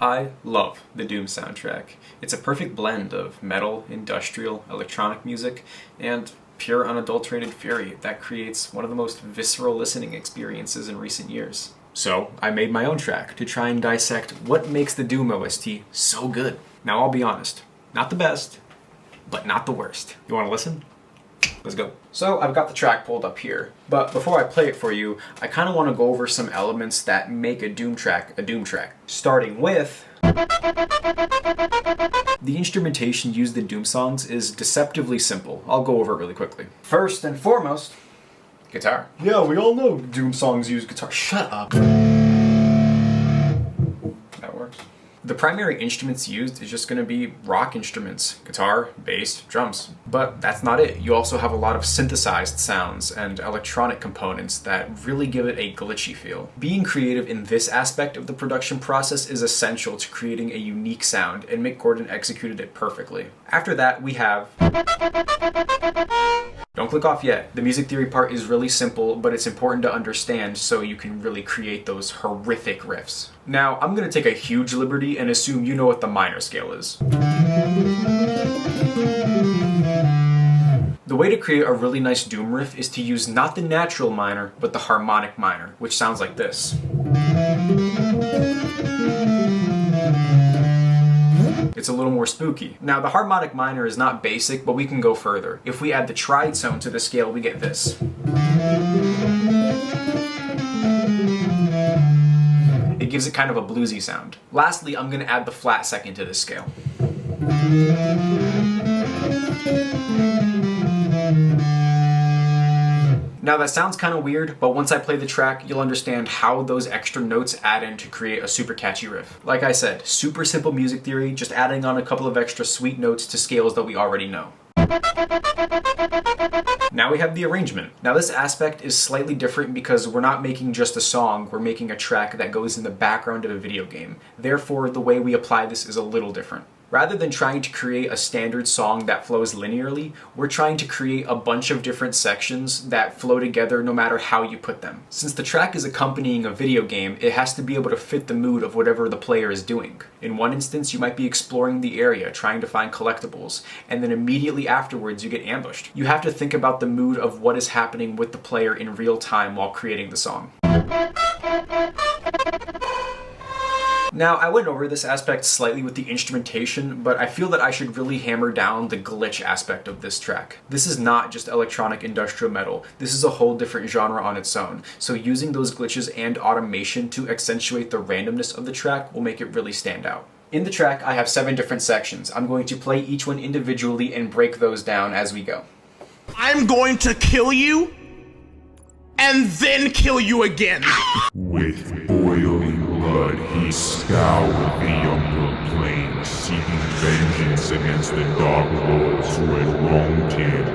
I love the Doom soundtrack. It's a perfect blend of metal, industrial, electronic music, and pure unadulterated fury that creates one of the most visceral listening experiences in recent years. So I made my own track to try and dissect what makes the Doom OST so good. Now I'll be honest, not the best, but not the worst. You want to listen? Let's go. So I've got the track pulled up here, but before I play it for you, I kind of want to go over some elements that make a Doom track, starting with the instrumentation used in Doom songs is deceptively simple. I'll go over it really quickly. First and foremost, guitar. Yeah, we all know Doom songs use guitar. Shut up. That works. The primary instruments used is just going to be rock instruments, guitar, bass, drums. But that's not it. You also have a lot of synthesized sounds and electronic components that really give it a glitchy feel. Being creative in this aspect of the production process is essential to creating a unique sound, and Mick Gordon executed it perfectly. After that, we have... Don't click off yet. The music theory part is really simple, but it's important to understand so you can really create those horrific riffs. Now, I'm going to take a huge liberty and assume you know what the minor scale is. The way to create a really nice Doom riff is to use not the natural minor, but the harmonic minor, which sounds like this. It's a little more spooky. Now, the harmonic minor is not basic, but we can go further. If we add the tritone to the scale, we get this. It gives it kind of a bluesy sound. Lastly, I'm going to add the flat second to this scale. Now that sounds kind of weird, but once I play the track, you'll understand how those extra notes add in to create a super catchy riff. Like I said, super simple music theory, just adding on a couple of extra sweet notes to scales that we already know. Now we have the arrangement. Now this aspect is slightly different because we're not making just a song, we're making a track that goes in the background of a video game. Therefore, the way we apply this is a little different. Rather than trying to create a standard song that flows linearly, we're trying to create a bunch of different sections that flow together no matter how you put them. Since the track is accompanying a video game, it has to be able to fit the mood of whatever the player is doing. In one instance, you might be exploring the area, trying to find collectibles, and then immediately afterwards you get ambushed. You have to think about the mood of what is happening with the player in real time while creating the song. Now, I went over this aspect slightly with the instrumentation, but I feel that I should really hammer down the glitch aspect of this track. This is not just electronic industrial metal, this is a whole different genre on its own, so using those glitches and automation to accentuate the randomness of the track will make it really stand out. In the track, I have 7 different sections. I'm going to play each one individually and break those down as we go. I'm going to kill you, and then kill you again! With boiling blood, he scoured the younger plane, seeking vengeance against the dark lords who had wronged him,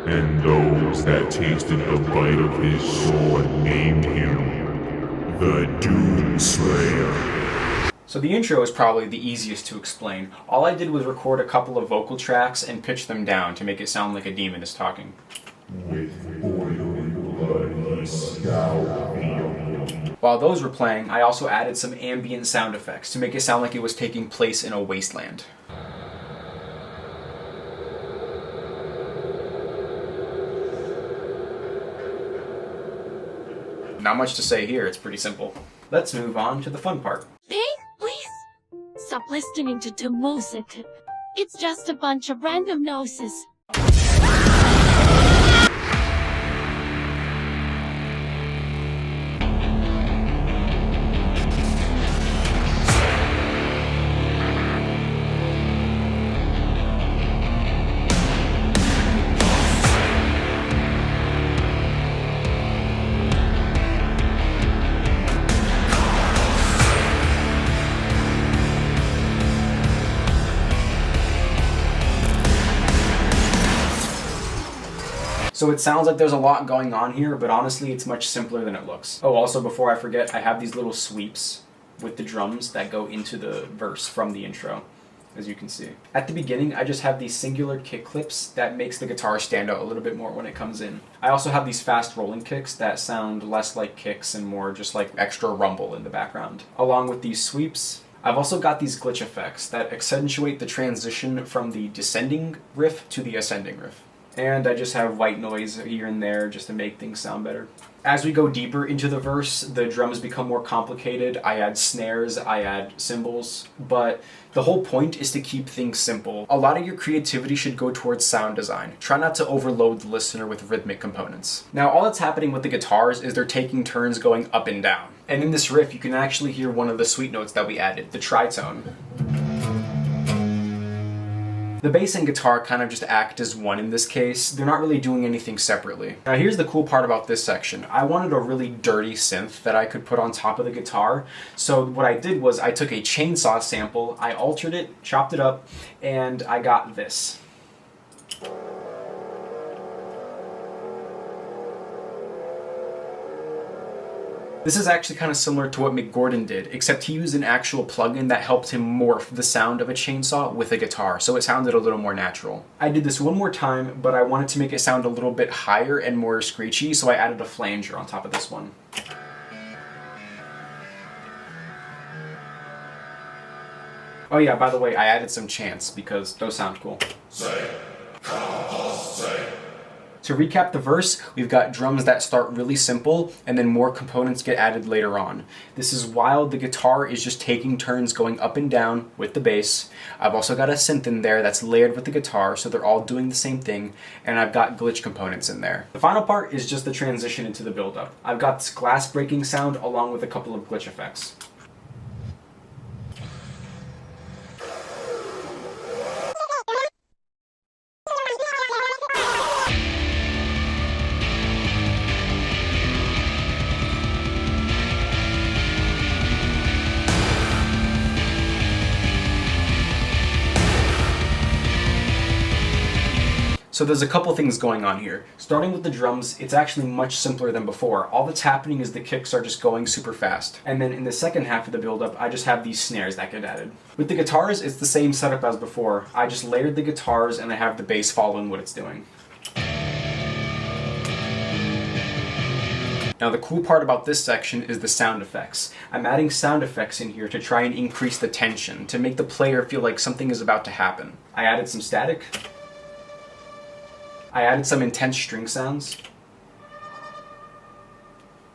and those that tasted the bite of his sword named him the Doomslayer. So the intro is probably the easiest to explain. All I did was record a couple of vocal tracks and pitch them down to make it sound like a demon is talking. With boiling blood, he scoured the younger plane. While those were playing, I also added some ambient sound effects to make it sound like it was taking place in a wasteland. Not much to say here, it's pretty simple. Let's move on to the fun part. Hey, please stop listening to Doom music. It's just a bunch of random noises. So it sounds like there's a lot going on here, but honestly it's much simpler than it looks. Oh, also before I forget, I have these little sweeps with the drums that go into the verse from the intro. as you can see. At the beginning, I just have these singular kick clips that makes the guitar stand out a little bit more when it comes in. I also have these fast rolling kicks that sound less like kicks and more just like extra rumble in the background. Along with these sweeps, I've also got these glitch effects that accentuate the transition from the descending riff to the ascending riff. And I just have white noise here and there just to make things sound better. As we go deeper into the verse, the drums become more complicated. I add snares, I add cymbals, but the whole point is to keep things simple. A lot of your creativity should go towards sound design. Try not to overload the listener with rhythmic components. Now, all that's happening with the guitars is they're taking turns going up and down. And in this riff, you can actually hear one of the sweet notes that we added, the tritone. The bass and guitar kind of just act as one in this case. They're not really doing anything separately. Now here's the cool part about this section. I wanted a really dirty synth that I could put on top of the guitar. So what I did was I took a chainsaw sample, I altered it, chopped it up, and I got this. This is actually kind of similar to what Mick Gordon did, except he used an actual plugin that helped him morph the sound of a chainsaw with a guitar, so it sounded a little more natural. I did this one more time, but I wanted to make it sound a little bit higher and more screechy, so I added a flanger on top of this one. Oh yeah, by the way, I added some chants because those sound cool. To recap the verse, we've got drums that start really simple and then more components get added later on. This is while the guitar is just taking turns going up and down with the bass. I've also got a synth in there that's layered with the guitar, so they're all doing the same thing, and I've got glitch components in there. The final part is just the transition into the build-up. I've got this glass breaking sound along with a couple of glitch effects. So there's a couple things going on here. Starting with the drums, it's actually much simpler than before. All that's happening is the kicks are just going super fast. And then in the second half of the build-up, I just have these snares that get added. With the guitars, it's the same setup as before. I just layered the guitars and I have the bass following what it's doing. Now the cool part about this section is the sound effects. I'm adding sound effects in here to try and increase the tension, to make the player feel like something is about to happen. I added some static. I added some intense string sounds.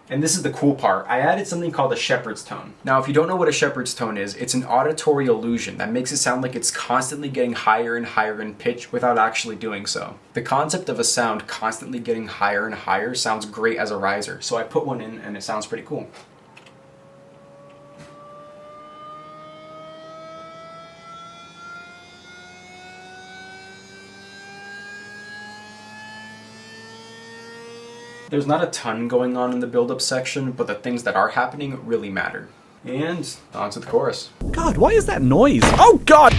And this is the cool part. I added something called a shepherd's tone. Now, if you don't know what a shepherd's tone is, it's an auditory illusion that makes it sound like it's constantly getting higher and higher in pitch without actually doing so. The concept of a sound constantly getting higher and higher sounds great as a riser, so I put one in and it sounds pretty cool. There's not a ton going on in the build-up section, but the things that are happening really matter. And on to the chorus. God, why is that noise? Oh God!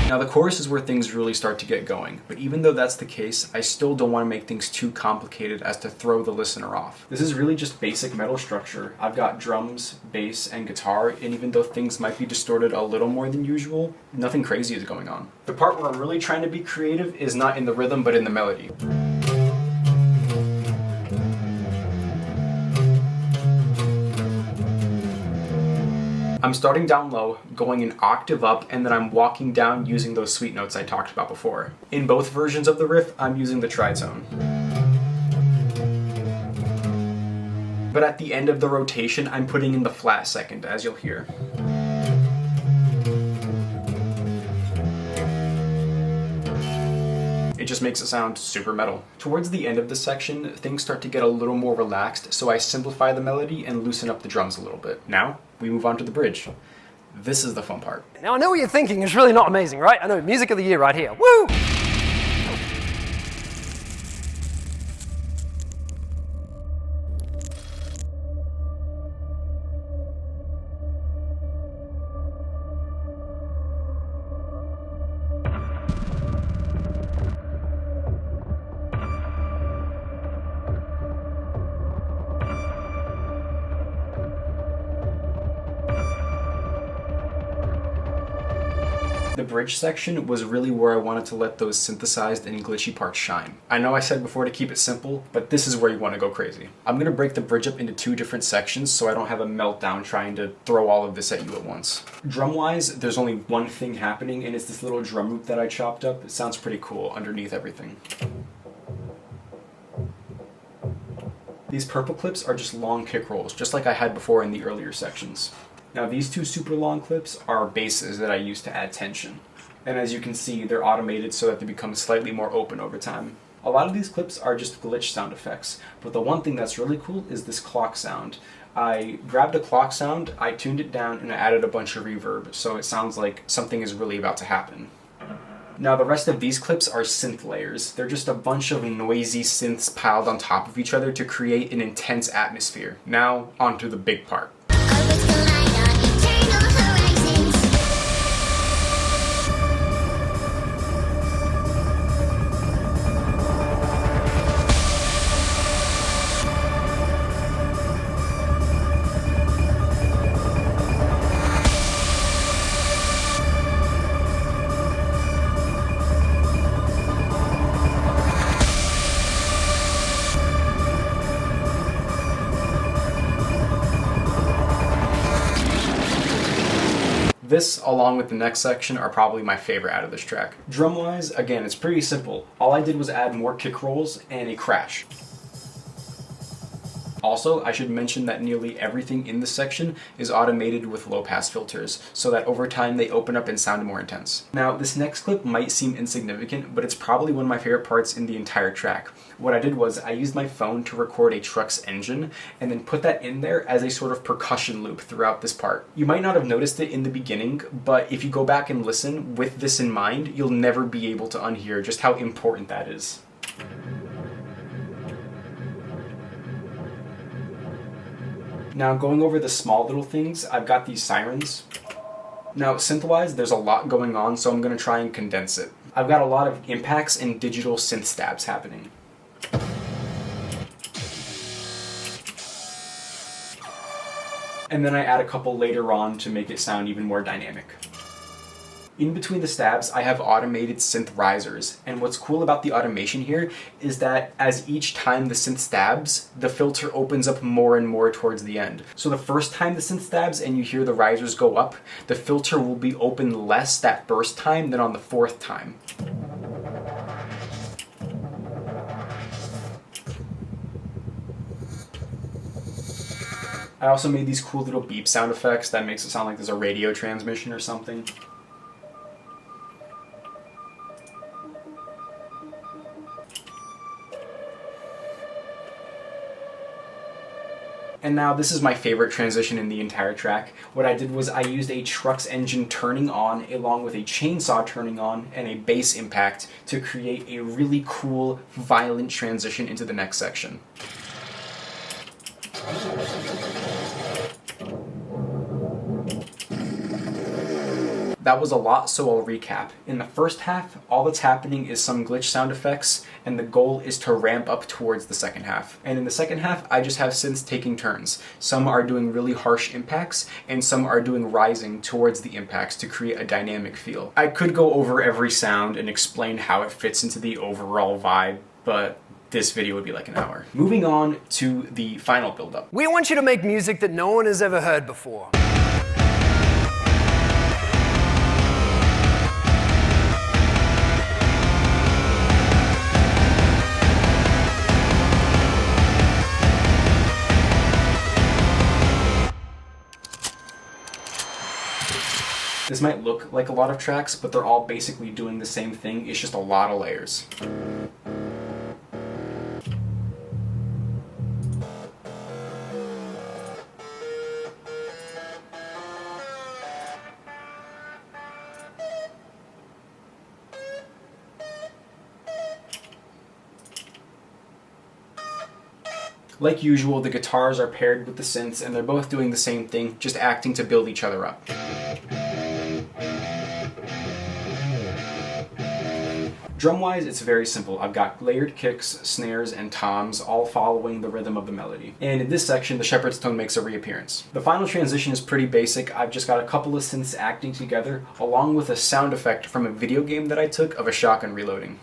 Now the chorus is where things really start to get going, but even though that's the case, I still don't want to make things too complicated as to throw the listener off. This is really just basic metal structure. I've got drums, bass, and guitar, and even though things might be distorted a little more than usual, nothing crazy is going on. The part where I'm really trying to be creative is not in the rhythm, but in the melody. I'm starting down low, going an octave up, and then I'm walking down using those sweet notes I talked about before. In both versions of the riff, I'm using the tritone. But at the end of the rotation, I'm putting in the flat second, as you'll hear. It just makes it sound super metal. Towards the end of the section, things start to get a little more relaxed, so I simplify the melody and loosen up the drums a little bit. Now, we move on to the bridge. This is the fun part. Now I know what you're thinking, it's really not amazing, right? I know, music of the year right here. Woo! The bridge section was really where I wanted to let those synthesized and glitchy parts shine. I know I said before to keep it simple, but this is where you want to go crazy. I'm going to break the bridge up into 2 different sections so I don't have a meltdown trying to throw all of this at you at once. Drum-wise, there's only one thing happening, and it's this little drum loop that I chopped up. It sounds pretty cool underneath everything. These purple clips are just long kick rolls, just like I had before in the earlier sections. Now these 2 super long clips are basses that I use to add tension. And as you can see, they're automated so that they become slightly more open over time. A lot of these clips are just glitch sound effects, but the one thing that's really cool is this clock sound. I grabbed a clock sound, I tuned it down, and I added a bunch of reverb, so it sounds like something is really about to happen. Now the rest of these clips are synth layers. They're just a bunch of noisy synths piled on top of each other to create an intense atmosphere. Now, onto the big part. This, along with the next section, are probably my favorite out of this track. Drum-wise, again, it's pretty simple. All I did was add more kick rolls and a crash. Also, I should mention that nearly everything in this section is automated with low-pass filters, so that over time they open up and sound more intense. Now, this next clip might seem insignificant, but it's probably one of my favorite parts in the entire track. What I did was I used my phone to record a truck's engine, and then put that in there as a sort of percussion loop throughout this part. You might not have noticed it in the beginning, but if you go back and listen with this in mind, you'll never be able to unhear just how important that is. Now, going over the small little things, I've got these sirens. Now, synth-wise, there's a lot going on, so I'm going to try and condense it. I've got a lot of impacts and digital synth stabs happening. And then I add a couple later on to make it sound even more dynamic. In between the stabs, I have automated synth risers, and what's cool about the automation here is that as each time the synth stabs, the filter opens up more and more towards the end. So the first time the synth stabs and you hear the risers go up, the filter will be open less that first time than on the 4th time. I also made these cool little beep sound effects that makes it sound like there's a radio transmission or something. And now this is my favorite transition in the entire track. What I did was I used a truck's engine turning on along with a chainsaw turning on and a bass impact to create a really cool, violent transition into the next section. That was a lot, so I'll recap. In the first half, all that's happening is some glitch sound effects, and the goal is to ramp up towards the second half. And in the second half, I just have synths taking turns. Some are doing really harsh impacts, and some are doing rising towards the impacts to create a dynamic feel. I could go over every sound and explain how it fits into the overall vibe, but this video would be like an hour. Moving on to the final build-up. We want you to make music that no one has ever heard before. This might look like a lot of tracks, but they're all basically doing the same thing. It's just a lot of layers. Like usual, the guitars are paired with the synths, and they're both doing the same thing, just acting to build each other up. Drum-wise, it's very simple. I've got layered kicks, snares, and toms, all following the rhythm of the melody. And in this section, the shepherd's tone makes a reappearance. The final transition is pretty basic. I've just got a couple of synths acting together, along with a sound effect from a video game that I took of a shotgun reloading.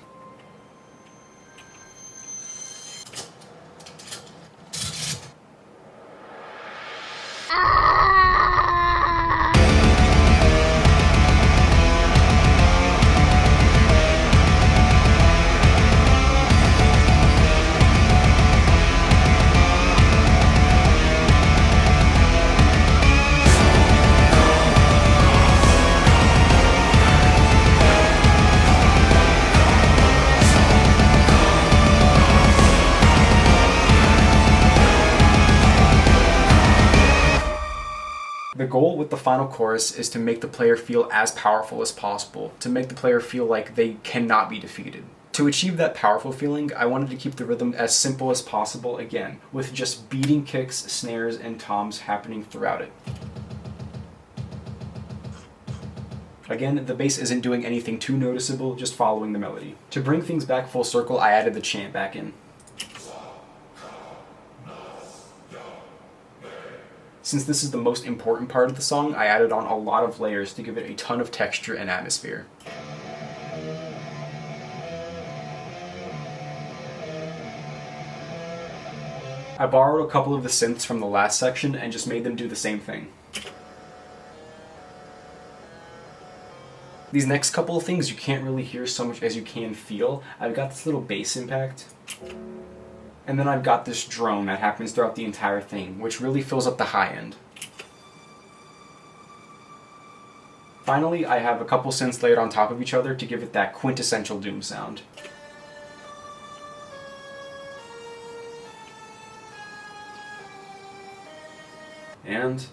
The goal with the final chorus is to make the player feel as powerful as possible, to make the player feel like they cannot be defeated. To achieve that powerful feeling, I wanted to keep the rhythm as simple as possible again, with just beating kicks, snares, and toms happening throughout it. Again, the bass isn't doing anything too noticeable, just following the melody. To bring things back full circle, I added the chant back in. Since this is the most important part of the song, I added on a lot of layers to give it a ton of texture and atmosphere. I borrowed a couple of the synths from the last section and just made them do the same thing. These next couple of things you can't really hear so much as you can feel. I've got this little bass impact. And then I've got this drone that happens throughout the entire thing, which really fills up the high end. Finally, I have a couple synths layered on top of each other to give it that quintessential Doom sound. And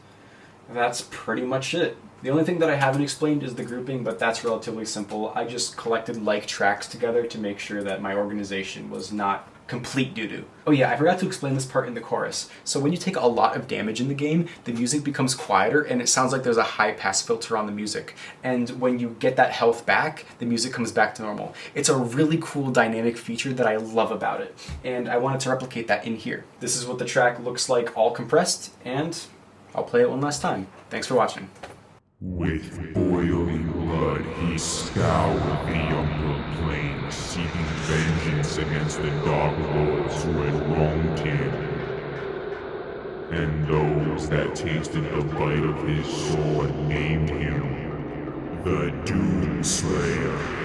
that's pretty much it. The only thing that I haven't explained is the grouping, but that's relatively simple. I just collected like tracks together to make sure that my organization was not complete doo-doo. Oh yeah, I forgot to explain this part in the chorus. So when you take a lot of damage in the game, the music becomes quieter and it sounds like there's a high pass filter on the music. And when you get that health back, the music comes back to normal. It's a really cool dynamic feature that I love about it. And I wanted to replicate that in here. This is what the track looks like all compressed, and I'll play it one last time. Thanks for watching. With boiling blood, he scoured the Umbral Plain, seeking vengeance against the Dark Lords who had wronged him, and those that tasted the bite of his sword named him the Doomslayer.